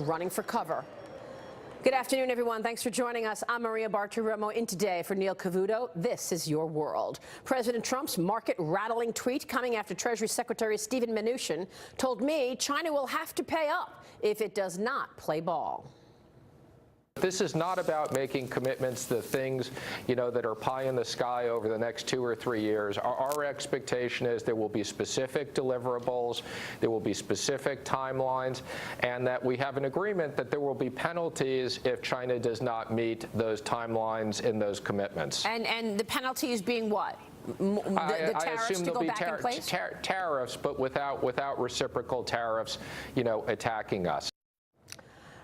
running for cover. Good afternoon, everyone. Thanks for joining us. I'm Maria Bartiromo in today for Neil Cavuto. This is your world. President Trump's market-rattling tweet coming after Treasury Secretary Steven Mnuchin told me China will have to pay up if it does not play ball. This is not about making commitments to things, that are pie in the sky over the next 2 or 3 years. Our expectation is there will be specific deliverables, there will be specific timelines, and that we have an agreement that there will be penalties if China does not meet those timelines and those commitments. And the penalties being what? I tariffs assume to there'll go be back in place? Tariffs, but without reciprocal tariffs, attacking us.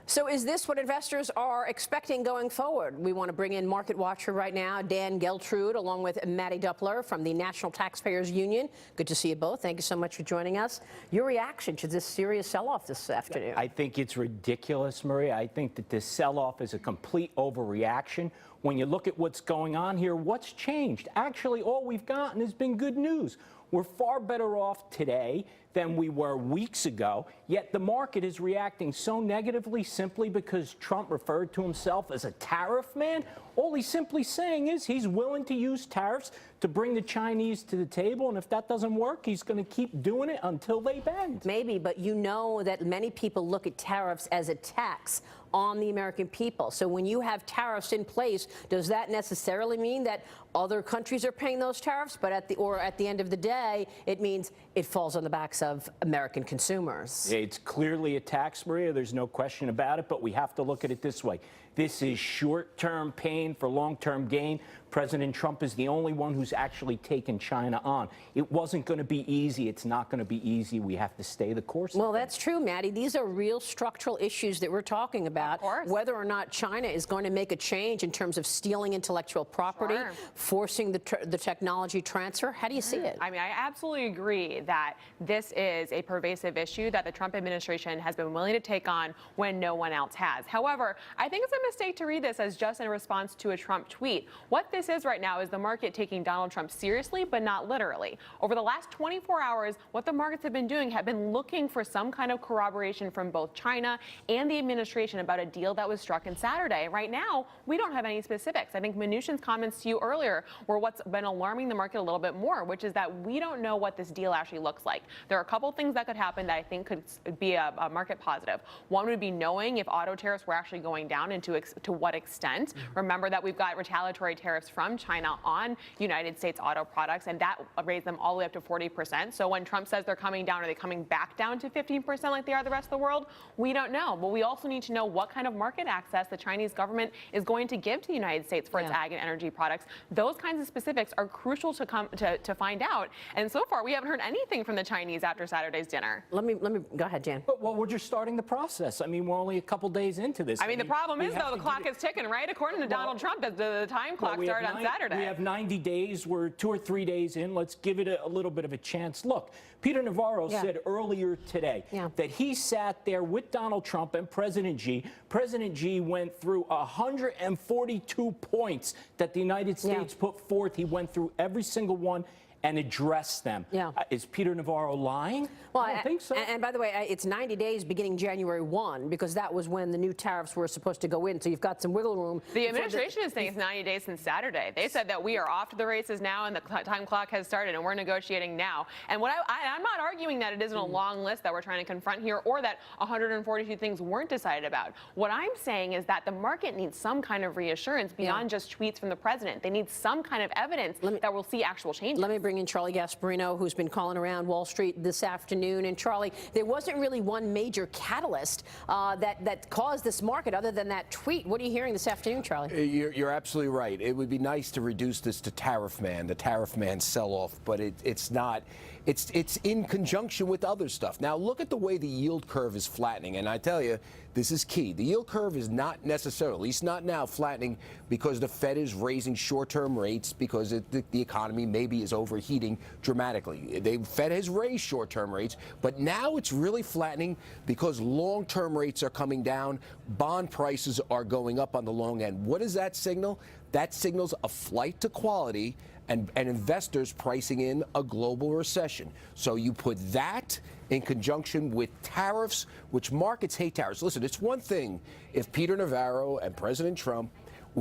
So is this what investors are expecting going forward? We want to bring in market watcher right now, Dan Geltrude, along with Mattie Duppler from the National Taxpayers Union. Good to see you both. Thank you so much for joining us. Your reaction to this serious sell-off this afternoon? I think it's ridiculous, Maria. I think that this sell-off is a complete overreaction. When you look at what's going on here, what's changed? Actually, all we've gotten has been good news. We're far better off today than we were weeks ago, yet the market is reacting so negatively simply because Trump referred to himself as a tariff man. All he's simply saying is he's willing to use tariffs to bring the Chinese to the table, and if that doesn't work, he's going to keep doing it until they bend. Maybe, but you know that many people look at tariffs as a tax on the American people. So when you have tariffs in place, does that necessarily mean that other countries are paying those tariffs? But at the end of the day, it means it falls on the backs of American consumers. It's clearly a tax, Maria. There's no question about it, but we have to look at it this way. This is short-term pain for long-term gain. President Trump is the only one who's actually taken China on. It wasn't going to be easy. It's not going to be easy. We have to stay the course. Well, that's true, Mattie. These are real structural issues that we're talking about. Whether or not China is going to make a change in terms of stealing intellectual property, forcing the technology transfer. How do you see it? I mean, I absolutely agree that this is a pervasive issue that the Trump administration has been willing to take on when no one else has. However, I think it's a mistake to read this as just in response to a Trump tweet. What this is right now is the market taking Donald Trump seriously, but not literally. Over the last 24 hours, what the markets have been doing have been looking for some kind of corroboration from both China and the administration about a deal that was struck on Saturday. Right now, we don't have any specifics. I think Mnuchin's comments to you earlier were what's been alarming the market a little bit more, which is that we don't know what this deal actually looks like. There are a couple things that could happen that I think could be a market positive. One would be knowing if auto tariffs were actually going down and to what extent. Remember that we've got retaliatory tariffs from China on United States auto products, and that raised them all the way up to 40%. So when Trump says they're coming down, are they coming back down to 15% like they are the rest of the world? We don't know. But we also need to know what kind of market access the Chinese government is going to give to the United States for its ag and energy products. Those kinds of specifics are crucial to find out. And so far, we haven't heard anything from the Chinese after Saturday's dinner. Let me go ahead, Jan. Well, we're just starting the process. I mean, we're only a couple days into this. I mean, the problem is, though, the clock is ticking, right? According to Donald Trump, the time clock started on Saturday. We have 90 days. We're 2 or 3 days in. Let's give it a little bit of a chance. Look, Peter Navarro said earlier today that he sat there with Donald Trump and President Xi. President Xi went through 142 points that the United States put forth. He went through every single one and address them. Is Peter Navarro lying? Well, I don't think so. And by the way, it's 90 days beginning January 1, because that was when the new tariffs were supposed to go in. So you've got some wiggle room. The administration is saying it's 90 days since Saturday. They said that we are off to the races now and the time clock has started and we're negotiating now. And what I'm not arguing that it isn't a long list that we're trying to confront here or that 142 things weren't decided about. What I'm saying is that the market needs some kind of reassurance beyond just tweets from the president. They need some kind of evidence that we'll see actual changes. Let me bring in Charlie Gasparino, who's been calling around Wall Street this afternoon. And Charlie, there wasn't really one major catalyst that caused this market other than that tweet. What are you hearing this afternoon, Charlie? You're absolutely right. It would be nice to reduce this to the tariff man sell-off, but it's not. It's in conjunction with other stuff. Now, look at the way the yield curve is flattening, and I tell you, this is key. The yield curve is not necessarily, at least not now, flattening because the Fed is raising short-term rates because the economy maybe is overheating dramatically. The Fed has raised short-term rates, but now it's really flattening because long-term rates are coming down. Bond prices are going up on the long end. What does that signal? That signals a flight to quality and investors pricing in a global recession. So you put that in conjunction with tariffs, which markets hate tariffs. Listen, it's one thing if Peter Navarro and President Trump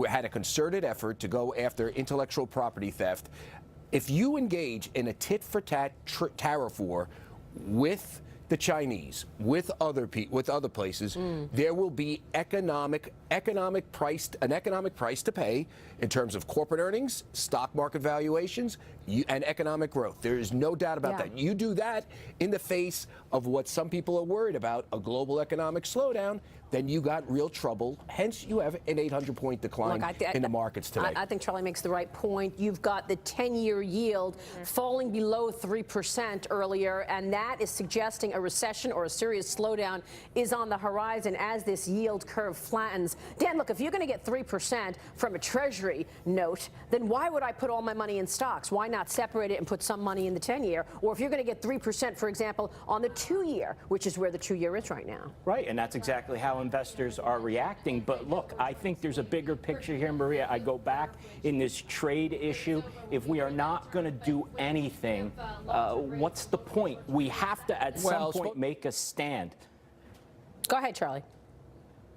had a concerted effort to go after intellectual property theft. If you engage in a tit-for-tat tariff war with the Chinese, with other places, there will be an economic price to pay in terms of corporate earnings, stock market valuations, and economic growth. There is no doubt about that. You do that in the face of what some people are worried about, a global economic slowdown, then you got real trouble. Hence, you have an 800-point decline in the markets today. I think Charlie makes the right point. You've got the 10-year yield falling below 3% earlier, and that is suggesting a recession or a serious slowdown is on the horizon as this yield curve flattens. Dan, look, if you're going to get 3% from a Treasury note, then why would I put all my money in stocks? Why not separate it and put some money in the 10-year? Or if you're going to get 3%, for example, on the 2-year, which is where the 2-year is right now. Right, and that's exactly how investors are reacting. But look, I think there's a bigger picture here, Maria. I go back in this trade issue. If we are not going to do anything, what's the point? We have to, at some point, make a stand. Go ahead, Charlie.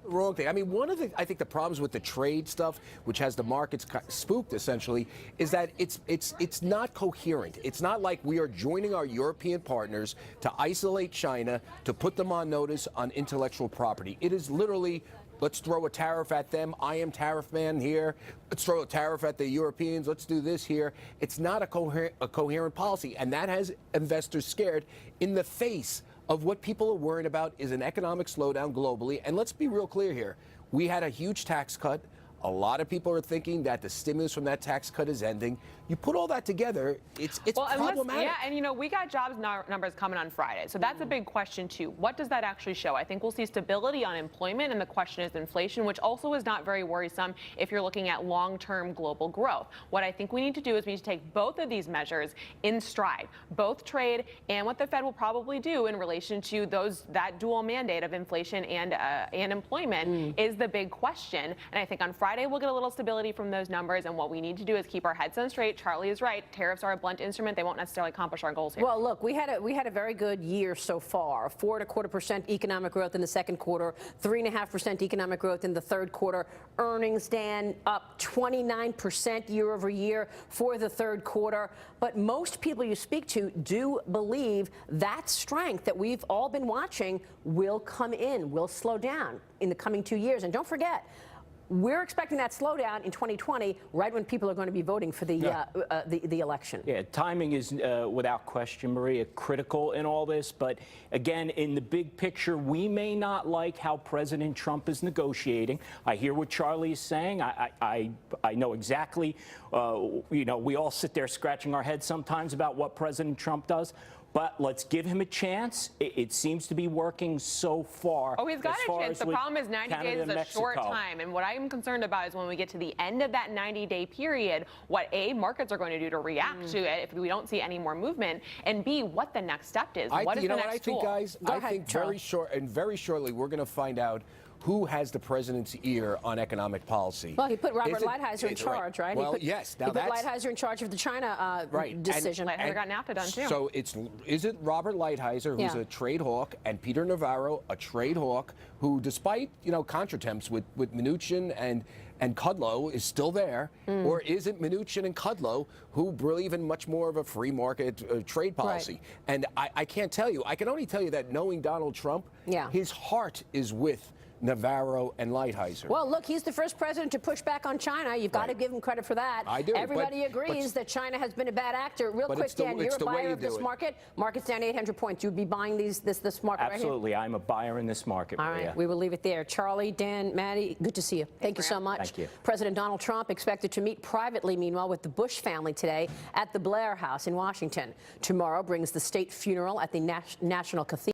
Wrong thing. I mean, one of the, I think the problems with the trade stuff, which has the markets spooked essentially, is that it's not coherent. It's not like we are joining our European partners to isolate China, to put them on notice on intellectual property. It is literally, let's throw a tariff at them. I am tariff man here. Let's throw a tariff at the Europeans. Let's do this here. It's not a coherent policy, and that has investors scared in the face of what people are worried about is an economic slowdown globally. And let's be real clear here. We had a huge tax cut. A lot of people are thinking that the stimulus from that tax cut is ending. You put all that together, it's problematic. Yeah, and you know, we got jobs numbers coming on Friday, so that's a big question too. What does that actually show? I think we'll see stability on employment, and the question is inflation, which also is not very worrisome if you're looking at long-term global growth. What I think we need to do is we need to take both of these measures in stride, both trade and what the Fed will probably do in relation to that dual mandate of inflation and employment is the big question. And I think on Friday we'll get a little stability from those numbers, and what we need to do is keep our heads on straight. Charlie is right. Tariffs are a blunt instrument. They won't necessarily accomplish our goals here. Well, look, we had a very good year so far. 4.25% economic growth in the second quarter, 3.5% economic growth in the third quarter. Earnings, Dan, up 29% year over year for the third quarter. But most people you speak to do believe that strength that we've all been watching will come in, will slow down in the coming 2 years. And don't forget, we're expecting that slowdown in 2020, right when people are going to be voting for the election. Yeah, timing is, without question, Maria, critical in all this. But again, in the big picture, we may not like how President Trump is negotiating. I hear what Charlie is saying. I know exactly, you know, we all sit there scratching our heads sometimes about what President Trump does. But let's give him a chance. It seems to be working so far. Oh, he's got a chance. The problem is 90 days is a short time. And what I'm concerned about is when we get to the end of that 90-day period, what markets are going to do to react to it if we don't see any more movement, and B, what the next step is. What is the next tool? Guys, I think very shortly we're going to find out who has the president's ear on economic policy. Well, he put Robert Lighthizer in charge, right? Well, yes. Now he put Lighthizer in charge of the China decision. Lighthizer got NAFTA done, too. So is it Robert Lighthizer, who's a trade hawk, and Peter Navarro, a trade hawk, who, despite, you know, contretemps with Mnuchin and Kudlow, is still there? Or is it Mnuchin and Kudlow who believe in much more of a free market trade policy? And I can't tell you. I can only tell you that knowing Donald Trump, his heart is with Navarro and Lighthizer. Well, look, he's the first president to push back on China. You've got to give him credit for that. I do. Everybody agrees that China has been a bad actor. Real quick, Dan, you're a buyer of this market. Market's down 800 points. You'd be buying this market right here? Absolutely. I'm a buyer in this market, Maria. All right. We will leave it there. Charlie, Dan, Mattie, good to see you. Thank you so much. Thank you. President Donald Trump expected to meet privately, meanwhile, with the Bush family today at the Blair House in Washington. Tomorrow brings the state funeral at the National Cathedral.